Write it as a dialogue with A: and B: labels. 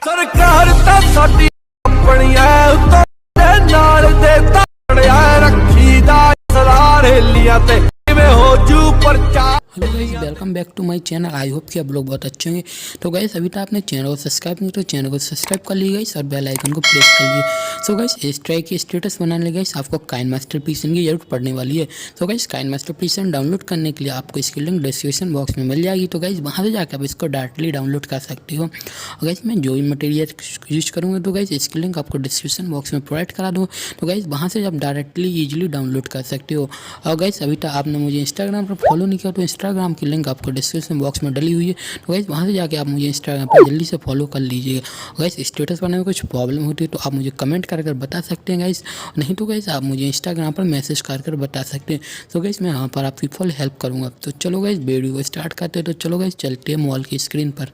A: सरकार ता साडी अपनी है उतों नाल दे ताड़िया रखी दा सलार हेलियां ते किवें हो जू परचा।
B: Hello guys, welcome back to my channel. I hope कि आप लोग बहुत अच्छे होंगे। तो गाइस अभी तक आपने चैनल को सब्सक्राइब नहीं तो चैनल को सब्सक्राइब कर लीजिए गाइस और बेल आइकन को प्रेस कर लीजिए। सो गाइस इस ट्रैक की स्टेटस बनाने लगे गाइस आपको काइनमास्टर प्रीसेट की जरूरत पड़ने वाली है। तो गाइस काइनमास्टर प्रीसेट डाउनलोड करने के लिए आपको इसकी लिंक डिस्क्रिप्शन बॉक्स में मिल जाएगी। तो गाइस वहाँ से जाकर आप इसको डायरेक्टली डाउनलोड कर सकते हो। और गाइस मैं जो भी मटेरियल यूज करूँगा तो गाइस इसकी लिंक आपको डिस्क्रिप्शन बॉक्स में प्रोवाइड करा दूँ। तो गाइस वहाँ से आप डायरेक्टली ईजिली डाउनलोड कर सकते हो। और गाइस अभी तक आपने मुझे इंस्टाग्राम पर फॉलो नहीं किया तो इंस्टाग्राम की लिंक आपको डिस्क्रिप्शन बॉक्स में डली हुई है। तो गाइस वहाँ से जाके आप मुझे इंस्टाग्राम पर जल्दी से फॉलो कर लीजिएगा। गाइस स्टेटस बनाने में कुछ प्रॉब्लम होती है तो आप मुझे कमेंट कर बता सकते हैं गाइस, नहीं तो गाइस आप मुझे इंस्टाग्राम पर मैसेज कर बता सकते हैं। तो गाइस मैं यहाँ पर आपकी फुल हेल्प करूँगा। तो चलो गाइस वीडियो को स्टार्ट करते हैं। तो चलो गाइस चलते हैं मॉल की स्क्रीन पर।